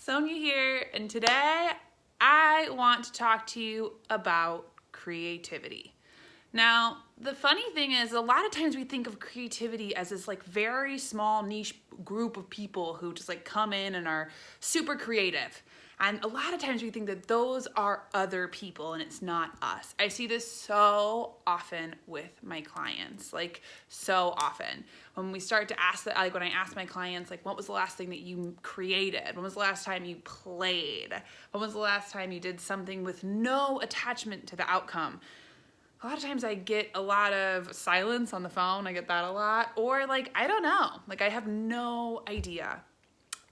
Sonia here, and today I want to talk to you about creativity. Now, the funny thing is, a lot of times we think of creativity as this very small niche group of people who just come in and are super creative. And a lot of times we think that those are other people and it's not us. I see this so often with my clients, so often. When we start to ask when I ask my clients, what was the last thing that you created? When was the last time you played? When was the last time you did something with no attachment to the outcome? A lot of times I get a lot of silence on the phone. I get that a lot. Or I don't know. I have no idea.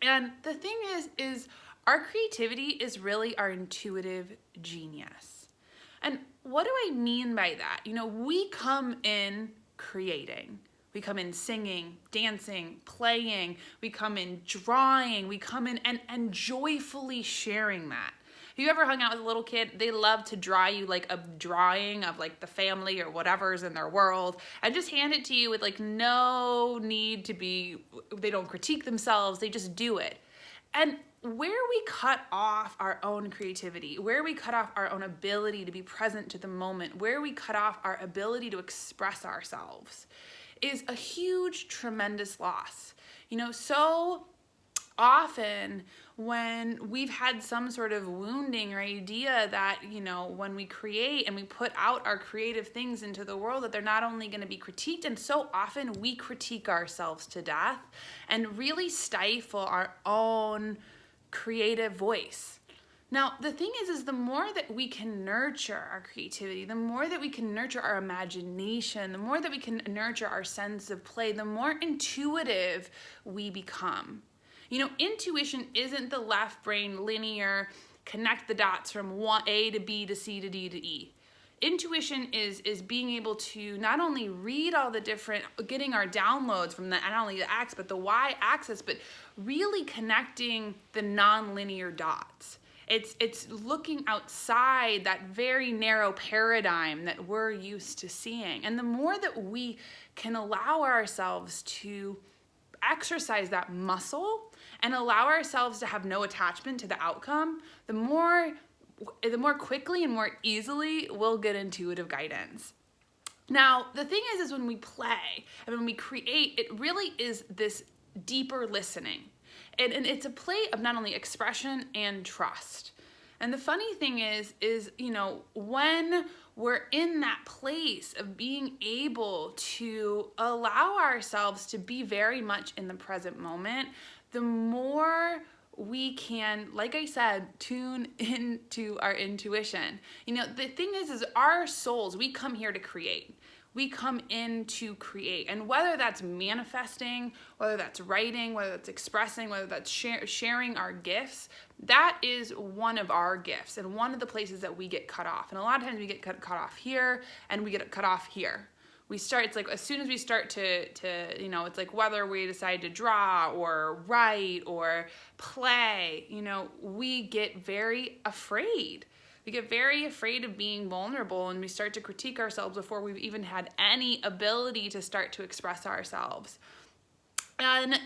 And the thing is our creativity is really our intuitive genius. And what do I mean by that? We come in creating. We come in singing, dancing, playing. We come in drawing. We come in and joyfully sharing that. Have you ever hung out with a little kid? They love to draw you a drawing of the family or whatever's in their world and just hand it to you with no need to be, they don't critique themselves, they just do it. And where we cut off our own creativity, where we cut off our own ability to be present to the moment, where we cut off our ability to express ourselves is a huge, tremendous loss. So often when we've had some sort of wounding or idea that, when we create and we put out our creative things into the world, that they're not only going to be critiqued, and so often we critique ourselves to death and really stifle our own creative voice. Now, the thing is the more that we can nurture our creativity, the more that we can nurture our imagination, the more that we can nurture our sense of play, the more intuitive we become. Intuition isn't the left brain linear, connect the dots from A to B to C to D to E. Intuition is being able to not only read all the different, getting our downloads from not only the X, but the Y axis, but really connecting the non-linear dots. It's looking outside that very narrow paradigm that we're used to seeing. And the more that we can allow ourselves to exercise that muscle and allow ourselves to have no attachment to the outcome, the more quickly and more easily we'll get intuitive guidance. Now, the thing is when we play and when we create, it really is this deeper listening. And it's a play of not only expression and trust. And the funny thing is when we're in that place of being able to allow ourselves to be very much in the present moment, the more we can, like I said, tune into our intuition. The thing is our souls, we come here to create. We come in to create. And whether that's manifesting, whether that's writing, whether that's expressing, whether that's sharing our gifts, that is one of our gifts and one of the places that we get cut off. And a lot of times we get cut off here and we get cut off here. We start, it's as soon as we start to it's whether we decide to draw or write or play, we get very afraid. We get very afraid of being vulnerable and we start to critique ourselves before we've even had any ability to start to express ourselves. And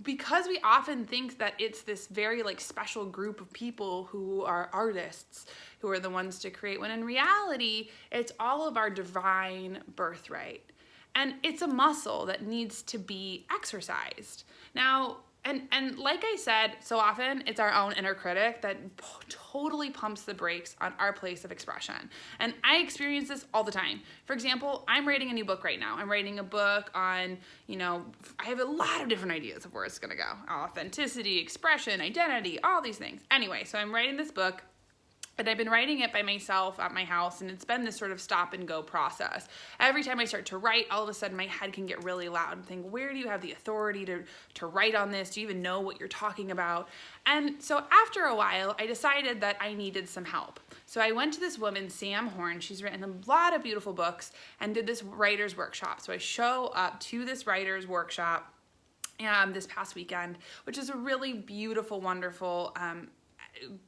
because we often think that it's this very special group of people who are artists, who are the ones to create, when in reality, it's all of our divine birthright. And it's a muscle that needs to be exercised. Now, and like I said, so often it's our own inner critic that totally pumps the brakes on our place of expression. And I experience this all the time. For example, I'm writing a new book right now. I'm writing a book on, I have a lot of different ideas of where it's gonna go. Authenticity, expression, identity, all these things. Anyway, so I'm writing this book. And I've been writing it by myself at my house, and it's been this sort of stop and go process. Every time I start to write, all of a sudden my head can get really loud and think, where do you have the authority to write on this? Do you even know what you're talking about? And so after a while, I decided that I needed some help. So I went to this woman, Sam Horn. She's written a lot of beautiful books and did this writer's workshop. So I show up to this writer's workshop this past weekend, which is a really beautiful, wonderful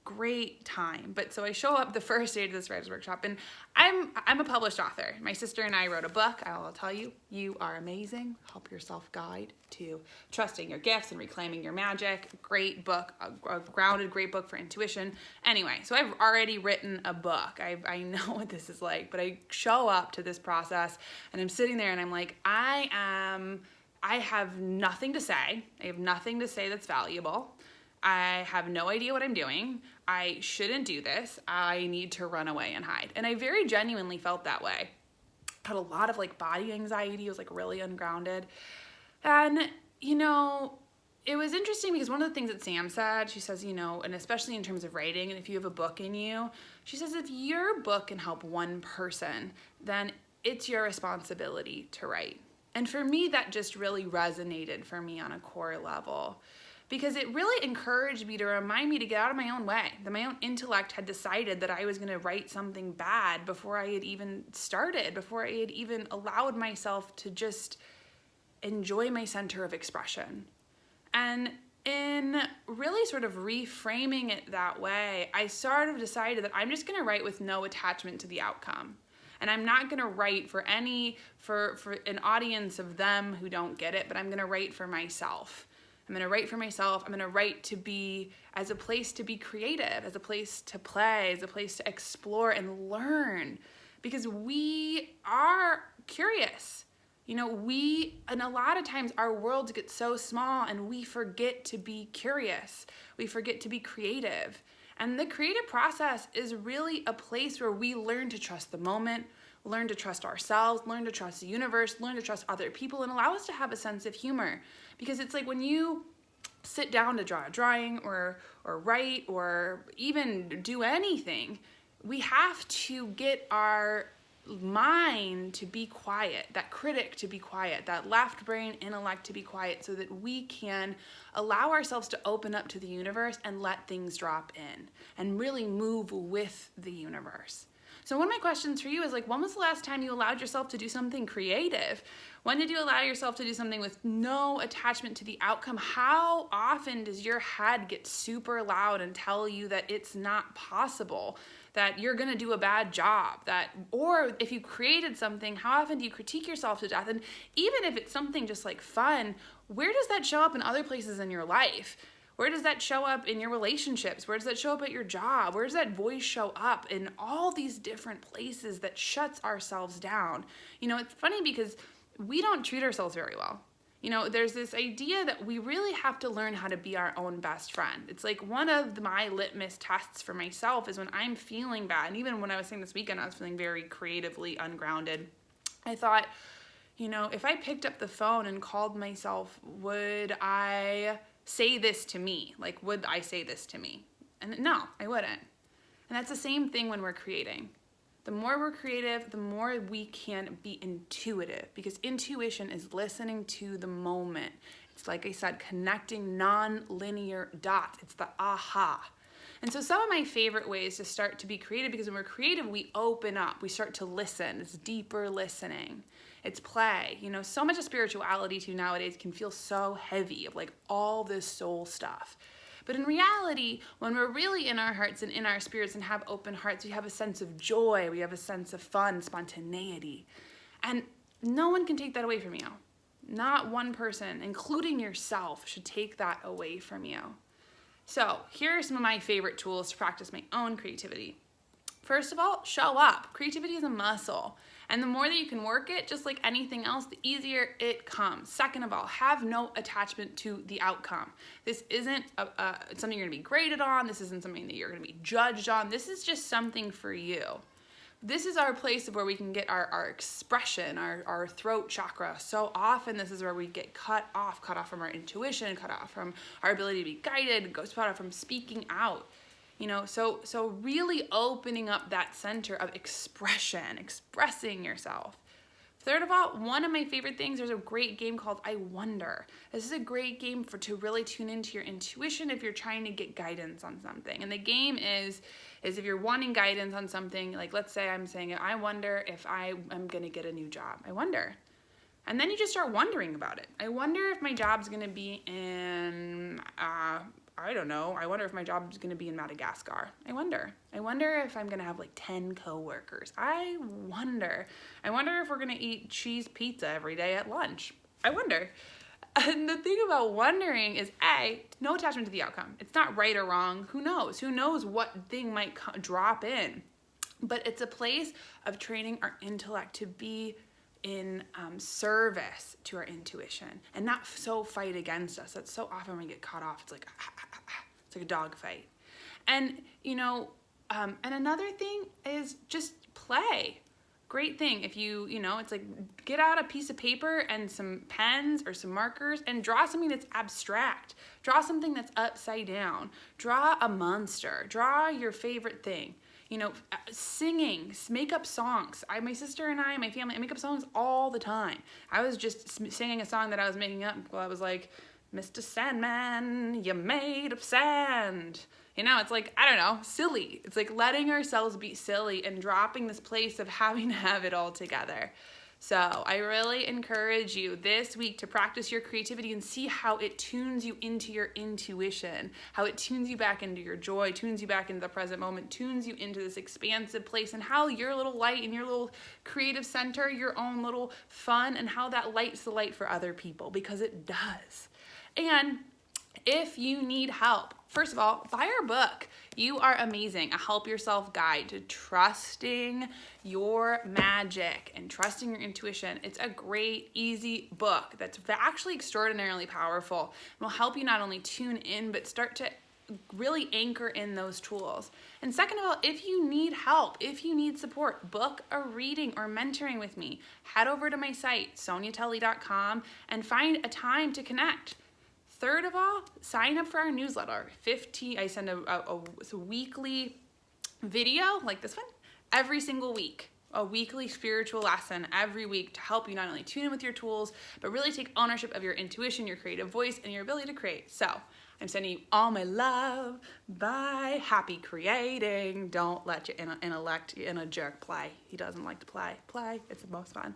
great time. But so I show up the first day to this writer's workshop, and I'm a published author. My sister and I wrote a book. I will tell you, You Are Amazing, Help Yourself Guide to Trusting Your Gifts and Reclaiming Your Magic. Great book, a grounded, great book for intuition. Anyway, so I've already written a book. I know what this is like, but I show up to this process and I'm sitting there and I'm like, I have nothing to say. I have nothing to say that's valuable. I have no idea what I'm doing. I shouldn't do this. I need to run away and hide. And I very genuinely felt that way. Had a lot of like body anxiety. I was like really ungrounded. And, it was interesting because one of the things that Sam said, she says, and especially in terms of writing, and if you have a book in you, she says, if your book can help one person, then it's your responsibility to write. And for me, that just really resonated for me on a core level, because it really encouraged me to remind me to get out of my own way, that my own intellect had decided that I was going to write something bad before I had even started, before I had even allowed myself to just enjoy my center of expression. And in really sort of reframing it that way, I sort of decided that I'm just going to write with no attachment to the outcome. And I'm not going to write for an audience of them who don't get it, but I'm going to write for myself. I'm going to write for myself. I'm going to write to be as a place to be creative, as a place to play, as a place to explore and learn, because we are curious. And a lot of times our worlds get so small and we forget to be curious. We forget to be creative. And the creative process is really a place where we learn to trust the moment, learn to trust ourselves, learn to trust the universe, learn to trust other people, and allow us to have a sense of humor. Because it's like when you sit down to draw a drawing or write or even do anything, we have to get our mind to be quiet, that critic to be quiet, that left brain intellect to be quiet, so that we can allow ourselves to open up to the universe and let things drop in and really move with the universe. So one of my questions for you is when was the last time you allowed yourself to do something creative? When did you allow yourself to do something with no attachment to the outcome? How often does your head get super loud and tell you that it's not possible, that you're gonna do a bad job, or if you created something, how often do you critique yourself to death? And even if it's something just fun, where does that show up in other places in your life? Where does that show up in your relationships? Where does that show up at your job? Where does that voice show up in all these different places that shuts ourselves down? It's funny because we don't treat ourselves very well. There's this idea that we really have to learn how to be our own best friend. It's one of my litmus tests for myself is when I'm feeling bad. And even when I was saying this weekend, I was feeling very creatively ungrounded. I thought, if I picked up the phone and called myself, would I say this to me? Would I say this to me? And no, I wouldn't. And that's the same thing when we're creating. The more we're creative, the more we can be intuitive, because intuition is listening to the moment. It's like I said, connecting non-linear dots. It's the aha. And so some of my favorite ways to start to be creative, because when we're creative, we open up, we start to listen. It's deeper listening. It's play. So much of spirituality too nowadays can feel so heavy of all this soul stuff. But in reality, when we're really in our hearts and in our spirits and have open hearts, we have a sense of joy, we have a sense of fun, spontaneity. And no one can take that away from you. Not one person, including yourself, should take that away from you. So here are some of my favorite tools to practice my own creativity. First of all, show up. Creativity is a muscle. And the more that you can work it, just like anything else, the easier it comes. Second of all, have no attachment to the outcome. This isn't something you're gonna be graded on. This isn't something that you're gonna be judged on. This is just something for you. This is our place of where we can get our expression, our throat chakra. So often this is where we get cut off from our intuition, cut off from our ability to be guided, cut off from speaking out. So really opening up that center of expression, expressing yourself. Third of all, one of my favorite things, there's a great game called I Wonder. This is a great game to really tune into your intuition if you're trying to get guidance on something. And the game is if you're wanting guidance on something, let's say I'm saying, I wonder if I am gonna get a new job. I wonder. And then you just start wondering about it. I wonder if my job's gonna be in, don't know. I wonder if my job is going to be in Madagascar. I wonder if I'm going to have like 10 coworkers. I wonder if we're going to eat cheese pizza every day at lunch. I wonder. And the thing about wondering is, no attachment to the outcome. It's not right or wrong. Who knows? Who knows what thing might drop in? But it's a place of training our intellect to be in service to our intuition and not so fight against us. That's so often we get caught off. It's like, it's like a dog fight. And, and another thing is just play. Great thing if it's like get out a piece of paper and some pens or some markers and draw something that's abstract. Draw something that's upside down. Draw a monster. Draw your favorite thing. Singing, make up songs. My sister and my family, I make up songs all the time. I was just singing a song that I was making up. Well, I was like, Mr. Sandman, you're made of sand. It's like, I don't know, silly. It's like letting ourselves be silly and dropping this place of having to have it all together. So I really encourage you this week to practice your creativity and see how it tunes you into your intuition, how it tunes you back into your joy, tunes you back into the present moment, tunes you into this expansive place, and how your little light and your little creative center, your own little fun, and how that lights the light for other people, because it does. And if you need help, first of all, buy our book. You Are Amazing, a help yourself guide to trusting your magic and trusting your intuition. It's a great, easy book that's actually extraordinarily powerful and will help you not only tune in, but start to really anchor in those tools. And second of all, if you need help, if you need support, book a reading or mentoring with me. Head over to my site, soniatully.com, and find a time to connect. Third of all, sign up for our newsletter. I send a weekly video like this one every single week. A weekly spiritual lesson every week to help you not only tune in with your tools, but really take ownership of your intuition, your creative voice, and your ability to create. So I'm sending you all my love. Bye. Happy creating. Don't let your intellect in a jerk play. He doesn't like to play. Play. It's the most fun.